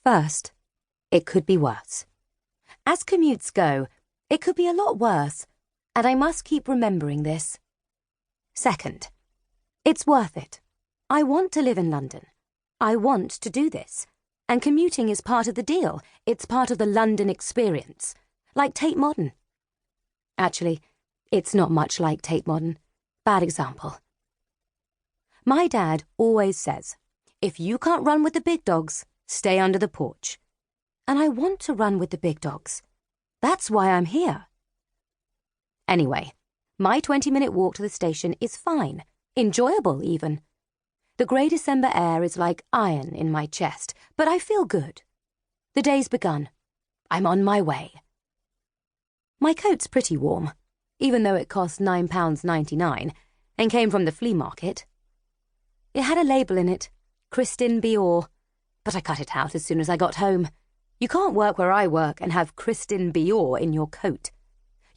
First, it could be worse. As commutes go, it could be a lot worse, and I must keep remembering this. Second, it's worth it. I want to live in London. I want to do this. And commuting is part of the deal. It's part of the London experience. Like Tate Modern. Actually, it's not much like Tate Modern. Bad example. My dad always says, if you can't run with the big dogs, stay under the porch. And I want to run with the big dogs. That's why I'm here. Anyway, my 20-minute walk to the station is fine, enjoyable even. The grey December air is like iron in my chest, but I feel good. The day's begun. I'm on my way. My coat's pretty warm, even though it cost £9.99 and came from the flea market. It had a label in it, Kristin Bior, but I cut it out as soon as I got home. You can't work where I work and have Kristin Bior in your coat.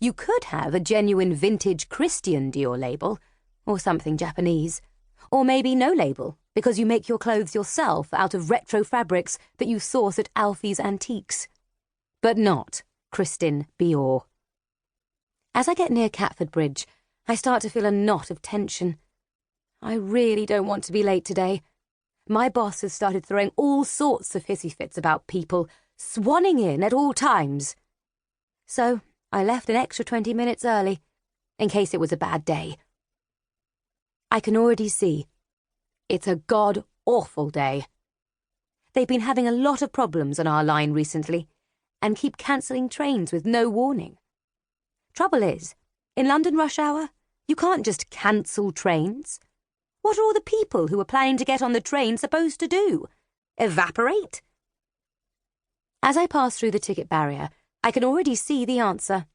You could have a genuine vintage Christian Dior label, or something Japanese. Or maybe no label, because you make your clothes yourself out of retro fabrics that you source at Alfie's Antiques. But not Kristin Bior. As I get near Catford Bridge, I start to feel a knot of tension. I really don't want to be late today. My boss has started throwing all sorts of hissy fits about people, swanning in at all times. So I left an extra 20 minutes early, in case it was a bad day. I can already see. It's a god-awful day. They've been having a lot of problems on our line recently, and keep cancelling trains with no warning. Trouble is, in London rush hour, you can't just cancel trains. What are all the people who are planning to get on the train supposed to do? Evaporate? As I pass through the ticket barrier, I can already see the answer.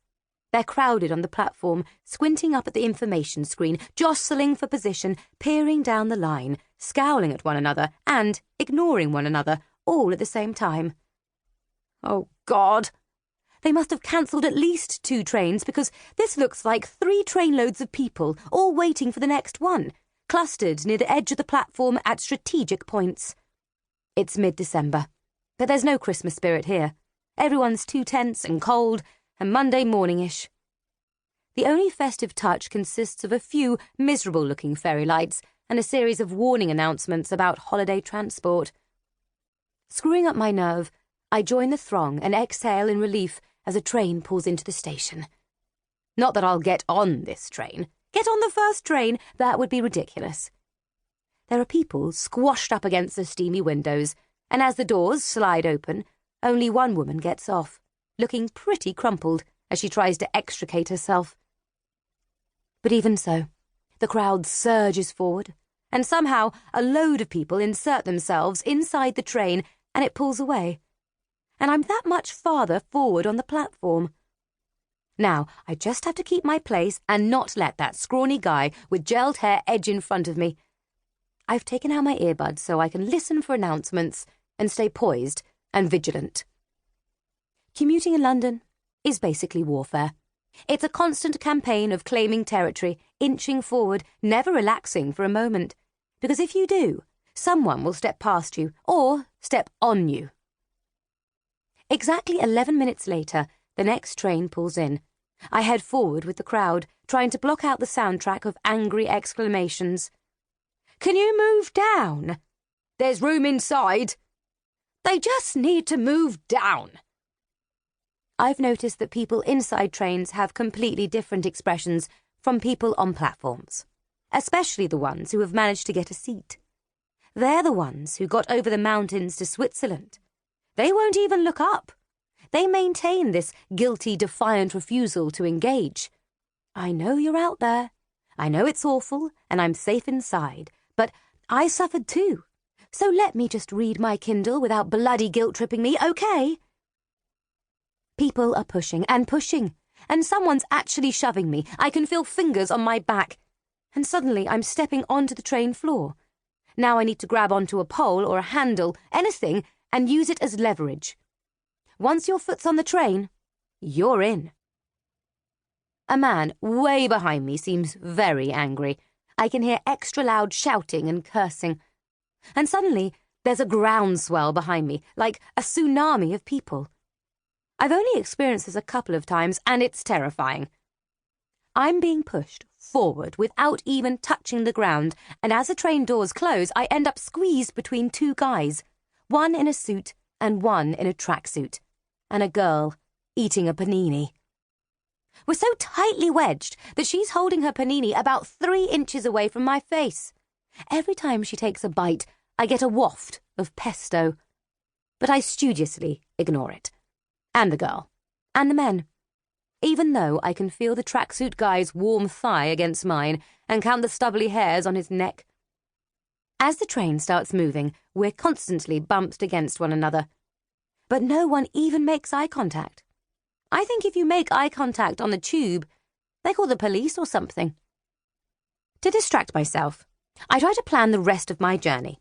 They're crowded on the platform, squinting up at the information screen, jostling for position, peering down the line, scowling at one another and ignoring one another, all at the same time. Oh, God! They must have cancelled at least 2 trains because this looks like 3 trainloads of people, all waiting for the next one, clustered near the edge of the platform at strategic points. It's mid-December, but there's no Christmas spirit here. Everyone's too tense and cold and Monday morning-ish. The only festive touch consists of a few miserable-looking fairy lights and a series of warning announcements about holiday transport. Screwing up my nerve, I join the throng and exhale in relief as a train pulls into the station. Not that I'll get on this train. Get on the first train, that would be ridiculous. There are people squashed up against the steamy windows, and as the doors slide open, only one woman gets off, looking pretty crumpled as she tries to extricate herself. But even so, the crowd surges forward, and somehow a load of people insert themselves inside the train and it pulls away. And I'm that much farther forward on the platform. Now, I just have to keep my place and not let that scrawny guy with gelled hair edge in front of me. I've taken out my earbuds so I can listen for announcements and stay poised and vigilant. Commuting in London is basically warfare. It's a constant campaign of claiming territory, inching forward, never relaxing for a moment. Because if you do, someone will step past you or step on you. Exactly 11 minutes later, the next train pulls in. I head forward with the crowd, trying to block out the soundtrack of angry exclamations. Can you move down? There's room inside. They just need to move down. I've noticed that people inside trains have completely different expressions from people on platforms, especially the ones who have managed to get a seat. They're the ones who got over the mountains to Switzerland. They won't even look up. They maintain this guilty, defiant refusal to engage. I know you're out there. I know it's awful, and I'm safe inside, but I suffered too. So let me just read my Kindle without bloody guilt-tripping me, okay? People are pushing, and someone's actually shoving me. I can feel fingers on my back. And suddenly I'm stepping onto the train floor. Now I need to grab onto a pole or a handle, anything, and use it as leverage. Once your foot's on the train, you're in. A man way behind me seems very angry. I can hear extra loud shouting and cursing. And suddenly, There's a groundswell behind me, like a tsunami of people. I've only experienced this a couple of times, and it's terrifying. I'm being pushed forward without even touching the ground, and as the train doors close, I end up squeezed between two guys, one in a suit and one in a tracksuit, and a girl eating a panini. We're so tightly wedged that she's holding her panini about 3 inches away from my face. Every time she takes a bite, I get a waft of pesto. But I studiously ignore it. And the girl. And the men. Even though I can feel the tracksuit guy's warm thigh against mine and count the stubbly hairs on his neck. As the train starts moving, we're constantly bumped against one another. But no one even makes eye contact. I think if you make eye contact on the tube, they call the police or something. To distract myself, I try to plan the rest of my journey.